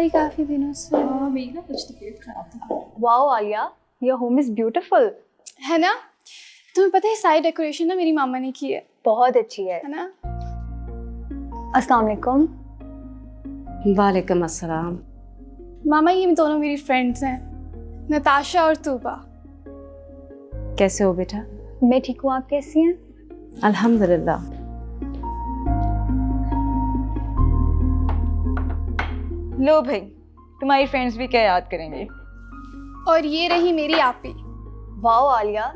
रही काफी दिनों से। मेरी ना कुछ तबीयत खराब था। Wow Alia, your home is beautiful. है ना? तुम्हें पता है सारी डेकोरेशन ना मेरी मामा ने की है। बहुत अच्छी है ना? अस्सलाम वालेकुम। वालेकुम अस्सलाम। मामा ये दोनों मेरी फ्रेंड्स हैं, नताशा और तूबा। कैसे हो बेटा? मैं ठीक हूँ, आप कैसी हैं? अल्हम्दुलिल्लाह। लो भाई, तुम्हारी फ्रेंड्स भी क्या याद करेंगे। और ये रही मेरी आपी। वाओ आलिया,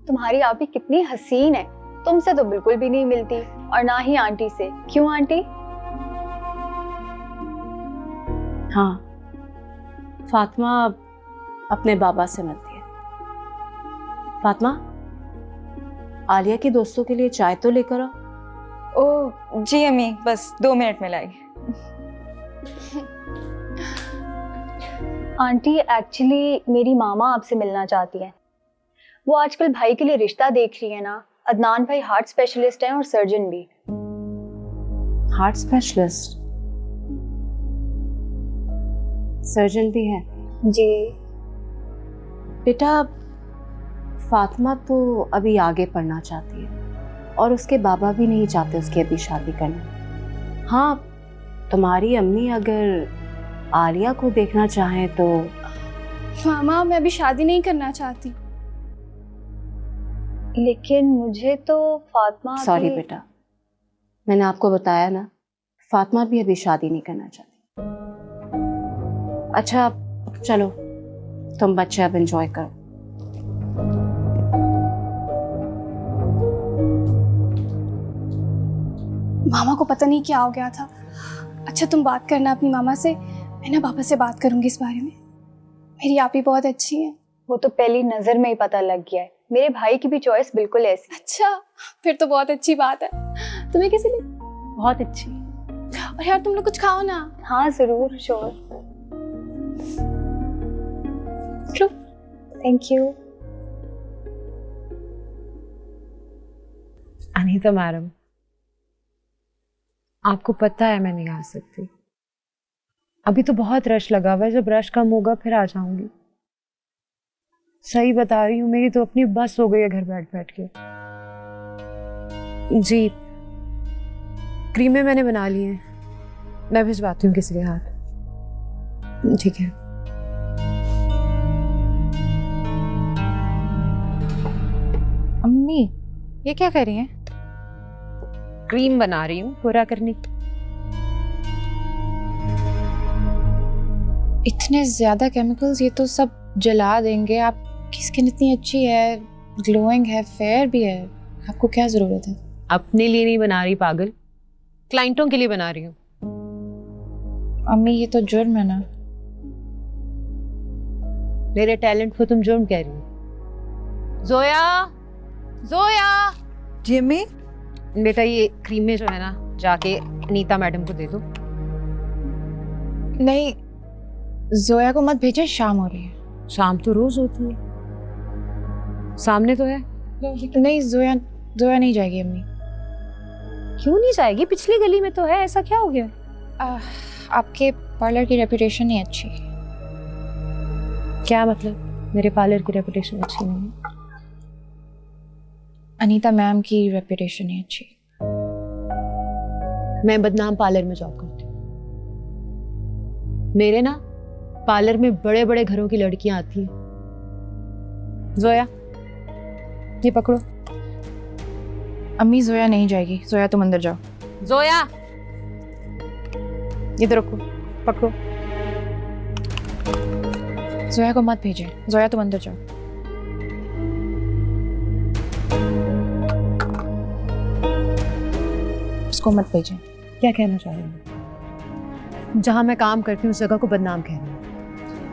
तुम्हारी आपी कितनी हसीन है, तुमसे तो बिल्कुल भी नहीं मिलती और ना ही आंटी से। क्यों आंटी? हाँ, फातिमा अपने बाबा से मिलती है। फातिमा, आलिया के दोस्तों के लिए चाय तो लेकर आओ। ओह जी अम्मी, बस 2 मिनट में लाई। आंटी एक्चुअली मेरी मामा आपसे मिलना चाहती है। वो आजकल भाई के लिए रिश्ता देख रही है ना। अदनान भाई हार्ट स्पेशलिस्ट हैं और सर्जन भी। हार्ट स्पेशलिस्ट, सर्जन भी है? जी बेटा, फातिमा तो अभी आगे पढ़ना चाहती है और उसके बाबा भी नहीं चाहते उसकी अभी शादी करना। हाँ, तुम्हारी अम्मी अगर आलिया को देखना चाहें तो। मामा मैं अभी शादी नहीं करना चाहती। लेकिन मुझे तो फातिमा सॉरी बेटा, मैंने आपको बताया ना, फातिमा भी अभी शादी नहीं करना चाहती। अच्छा चलो, तुम बच्चे अब एंजॉय करो। मामा को पता नहीं क्या हो गया था। अच्छा तुम बात करना अपनी मामा से, मैं ना पापा से बात करूंगी इस बारे में। मेरी आपी बहुत अच्छी है। वो तो पहली नजर में ही पता लग गया है। मेरे भाई की भी चॉइस बिल्कुल ऐसी। अच्छा फिर तो बहुत अच्छी बात है। तुम्हें कैसी लगी? बहुत अच्छी। और यार तुम लोग कुछ खाओ ना। हाँ जरूर, sure. Thank you. Anita madam, आपको पता है मैं नहीं आ सकती। अभी तो बहुत रश लगा हुआ है, जब रश कम होगा फिर आ जाऊंगी। सही बता रही हूँ, मेरी तो अपनी बस हो गई है घर बैठ बैठ के। जी, क्रीमें मैंने बना ली हैं, मैं भिजवाती हूँ किसी के हाथ। ठीक है। अम्मी ये क्या कर रही हैं? क्रीम बना रही हूँ पूरा करने की। इतने ज्यादा केमिकल्स, ये तो सब जला देंगे। आपकी स्किन इतनी अच्छी है, ग्लोइंग है, फेयर भी है, आपको क्या जरूरत है? अपने लिए नहीं बना रही पागल, क्लाइंटों के लिए बना रही हूँ। अम्मी ये तो जुर्म है ना। मेरे टैलेंट को तुम जुर्म कह रही हो? जोया, जोया। जी अम्मी। बेटा ये क्रीमें जो है ना, जाके अनीता मैडम को दे दो। नहीं, जोया को मत भेजें, शाम हो रही है। शाम तो रोज होती है, सामने तो है। नहीं, जोया नहीं जाएगी अम्मी। क्यों नहीं जाएगी? पिछली गली में तो है, ऐसा क्या हो गया? आपके पार्लर की रेपुटेशन नहीं अच्छी। क्या मतलब मेरे पार्लर की रेपुटेशन अच्छी नहीं है? अनीता मैम की रेपुटेशन नहीं अच्छी। मैं बदनाम पार्लर में जॉब करती हूँ। मेरे ना पार्लर में बड़े बड़े घरों की लड़कियां आती हैं। जोया ये पकड़ो। अम्मी जोया नहीं जाएगी। जोया तुम अंदर जाओ। जोया इधर रखो, पकड़ो। जोया को मत भेजें। जोया तुम अंदर जाओ। उसको मत भेजें। क्या कहना चाह रही हूँ? जहां मैं काम करती हूँ उस जगह को बदनाम कह रही हूँ।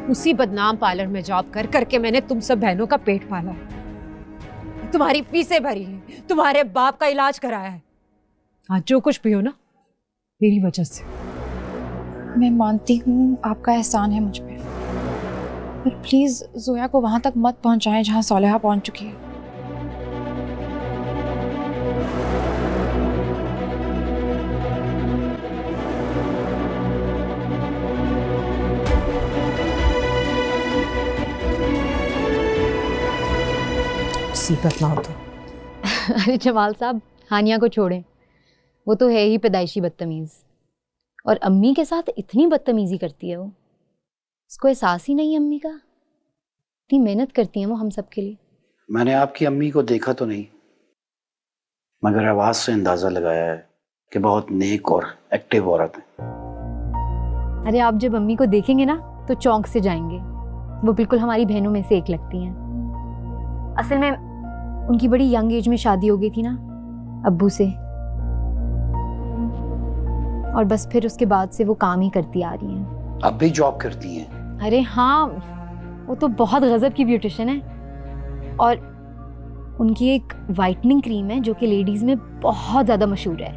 उसी बदनाम पार्लर में जॉब कर करके मैंने तुम सब बहनों का पेट पाला है, तुम्हारी फीसें भरी है, तुम्हारे बाप का इलाज कराया है। आज जो कुछ भी हो ना, मेरी वजह से। मैं मानती हूँ आपका एहसान है मुझ पे, पर प्लीज जोया को वहां तक मत पहुंचाएं जहां सोलेहा पहुंच चुकी है। मुसीबत ना हो तो। अरे जमाल साहब, हानिया को छोड़ें, वो तो है ही पैदाइशी बदतमीज़, और अम्मी के साथ इतनी बदतमीज़ी करती है वो, उसको एहसास ही नहीं है अम्मी का। इतनी मेहनत करती हैं वो हम सब के लिए। मैंने आपकी अम्मी को देखा तो नहीं, मगर आवाज से अंदाजा लगाया है कि बहुत नेक और एक्टिव औरत है। अरे आप जब अम्मी को देखेंगे ना तो चौंक से जाएंगे। वो बिल्कुल हमारी बहनों में से एक लगती हैं। असल में उनकी बड़ी यंग एज में शादी हो गई थी ना अब्बू से, और बस फिर उसके बाद से वो काम ही करती आ रही हैं। अब भी जॉब करती हैं? अरे हाँ, वो तो बहुत गजब की ब्यूटिशियन है, और उनकी एक वाइटनिंग क्रीम है जो कि लेडीज में बहुत ज़्यादा मशहूर है।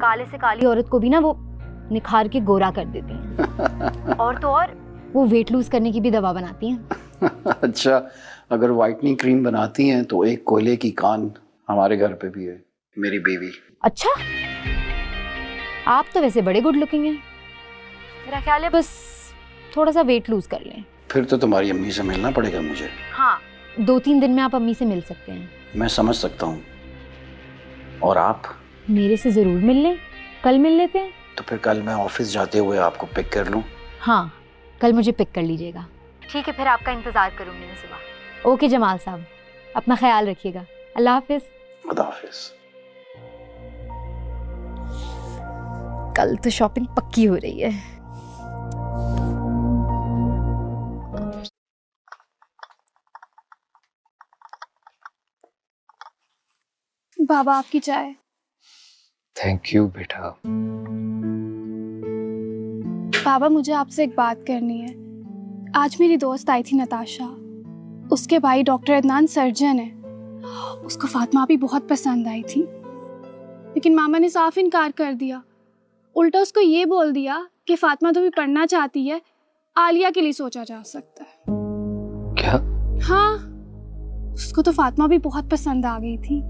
काले से काली औरत को भी ना वो निखार के गोरा कर देती हैं। और तो और वो वेट लूज करने की भी दवा बनाती हैं। अच्छा, अगर वाइटनिंग क्रीम बनाती हैं तो एक कोयले की कान हमारे घर पे भी है, मेरी बीवी। अच्छा, आप तो वैसे बड़े गुड लुकिंग हैं। मेरा ख्याल है बस थोड़ा सा वेट लूज कर लें। फिर तो तुम्हारी अम्मी से मिलना पड़ेगा मुझे। हाँ, 2-3 दिन में आप अम्मी से मिल सकते हैं। मैं समझ सकता हूँ। और आप? मेरे से ज़रूर मिल लें, कल मिल लेते हैं। तो फिर कल मैं ऑफिस जाते हुए आपको पिक कर लूँ? हाँ, कल मुझे पिक कर लीजिएगा। ठीक है, फिर आपका इंतज़ार करूँगी मैं सुबह। ओके जमाल साहब, अपना ख्याल रखिएगा। अल्लाह हाफिज़। खुदा हाफिज़। कल तो शॉपिंग पक्की हो रही है। बाबा आपकी चाय। थैंक यू बेटा। बाबा मुझे आपसे एक बात करनी है। आज मेरी दोस्त आई थी नताशा, उसके भाई डॉक्टर अदनान सर्जन है। उसको फातिमा भी बहुत पसंद आई थी, लेकिन मामा ने साफ इनकार कर दिया। उल्टा उसको ये बोल दिया कि फातिमा तो भी पढ़ना चाहती है, आलिया के लिए सोचा जा सकता है। क्या? हाँ, उसको तो फातिमा भी बहुत पसंद आ गई थी।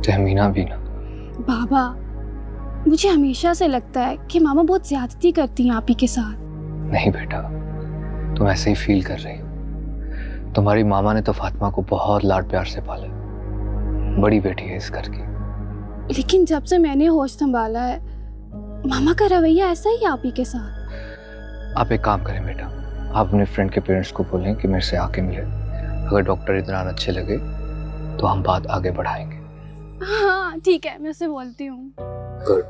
तहमीना भी ना। बाबा, मुझे हमेशा से लगता है कि मामा बहुत ज्यादती करती हैं आप ही के साथ। नहीं बेटा, तुम ऐसे ही फील कर रही हो। तुम्हारी मामा ने तो फातिमा को बहुत लाड प्यार से पाला, बड़ी बेटी है इस घर की। लेकिन जब से मैंने होश संभाला है, मामा का रवैया ऐसा ही आप ही के साथ। आप एक काम करें बेटा, आप अपने फ्रेंड के पेरेंट्स को बोलें कि मेरे से आके मिले। अगर डॉक्टर इदनान अच्छे लगे तो हम बात आगे बढ़ाएंगे। हाँ ठीक है, मैं उसे बोलती हूँ। गुड।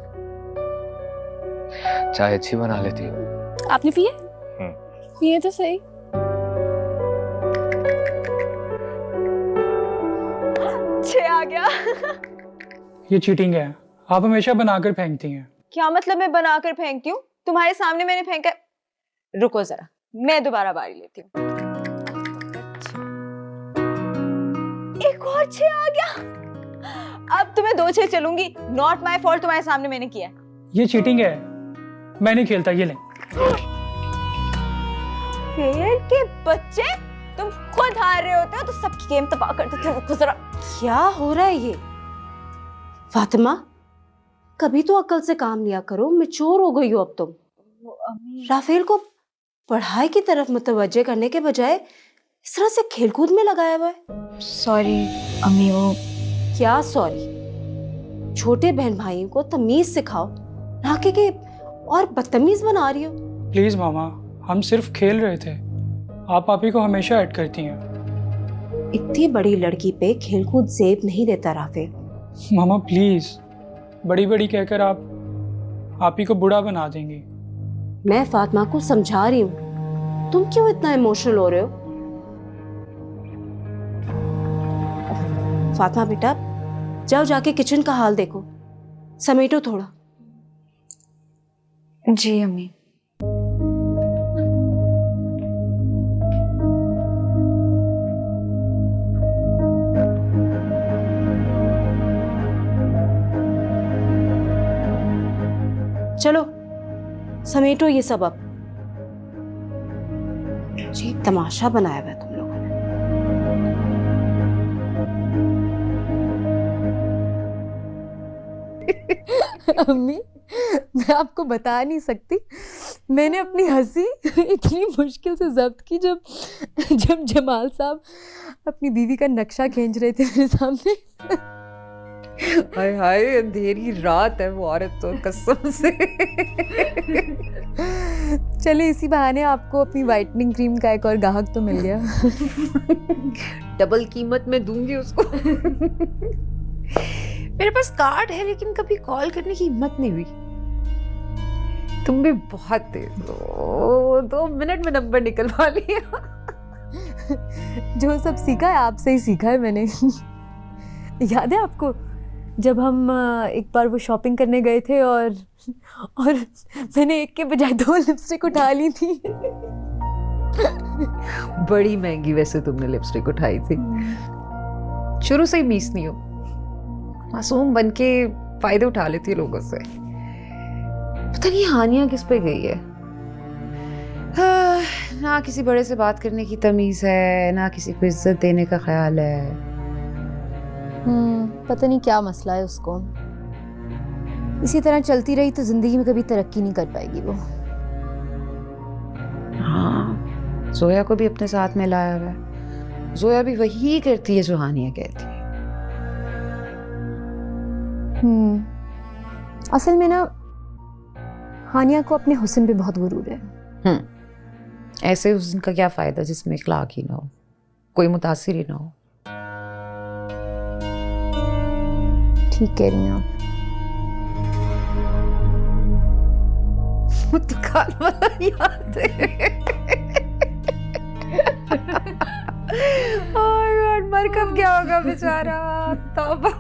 चाय अच्छी बना लेती हो। आपने पिए? पिए तो सही। छे आ गया। ये चीटिंग है, आप हमेशा बनाकर फेंकती हैं। क्या मतलब मैं बनाकर फेंकती हूँ? तुम्हारे सामने मैंने फेंका। रुको जरा, मैं दोबारा बारी लेती हूँ। एक और 6 आ गया। अब तुम्हें 2 6 चलूंगी। नॉट माय फॉल्ट, तुम्हारे सामने मैंने किया। ये चीटिंग है, मैं नहीं खेलता। ये लें। फेयर के बच्चे, तुम खुद हार रहे होते हो तो सबकी गेम तबाह कर देते हो। रुको जरा। क्या हो रहा है ये? फातिमा, कभी तो अक्ल से काम लिया करो, मैच्योर हो गई हो अब तुम। राफेल को पढ़ाई की तरफ मुतवज्जे करने के बजाय इस तरह से खेलकूद में लगाया हुआ है। सॉरी अम्मी, वो क्या सॉरी? छोटे बहन भाइयों को तमीज सिखाओ, ना कि और बदतमीज बना रही हो। प्लीज मामा, हम सिर्फ खेल रहे थे। आप ही को हमेशा ऐड करती हैं। इतनी बड़ी लड़की पे खेलकूद जेब नहीं देता राफेल। मामा प्लीज, बड़ी बड़ी कहकर आप ही को बुरा बना देंगी। मैं फातिमा को समझा रही हूँ, तुम क्यों इतना इमोशनल हो रहे हो? फातिमा बेटा, जाओ जाके किचन का हाल देखो, समेटो थोड़ा। जी अम्मी। चलो समेटो ये सब। अब जी तमाशा बनाया हुआ है तुम लोगों ने। अम्मी मैं आपको बता नहीं सकती, मैंने अपनी हंसी इतनी मुश्किल से जब्त की जब जमाल साहब अपनी बीवी का नक्शा खींच रहे थे मेरे सामने। हाय हाय, अंधेरी रात है वो औरत तो, कसम से। चले इसी बहाने आपको अपनी वाइटनिंग क्रीम का एक और ग्राहक तो मिल गया। डबल कीमत में दूंगी उसको। मेरे पास कार्ड है लेकिन कभी कॉल करने की हिम्मत नहीं हुई। तुम भी बहुत तेज हो, 2 मिनट में नंबर निकलवा लिया। जो सब सीखा है आपसे ही सीखा है मैंने। याद है आपको जब हम एक बार वो शॉपिंग करने गए थे और मैंने एक के बजाय 2 लिपस्टिक उठा ली थी। बड़ी महंगी वैसे तुमने लिपस्टिक उठाई थी। शुरू से ही मीस नहीं हो, मासूम बन के फायदे उठा लेती है लोगों से। पता नहीं हानिया किस पे गई है। ना किसी बड़े से बात करने की तमीज है, ना किसी को इज्जत देने का ख्याल है। पता नहीं क्या मसला है उसको। इसी तरह चलती रही तो जिंदगी में कभी तरक्की नहीं कर पाएगी वो। हाँ, जोया को भी अपने साथ में लाया हुआ है। जोया भी वही करती है जो हानिया कहती है। असल में ना हानिया को अपने हुस्न पे बहुत गुरूर है। ऐसे हुस्न का क्या फायदा जिसमें इखलाक ही ना हो, कोई मुतासिर ही ना हो। ठीक कह रही हैं आप। मुत्तकाल वाला याद है। और मर कब क्या होगा बेचारा। तौबा।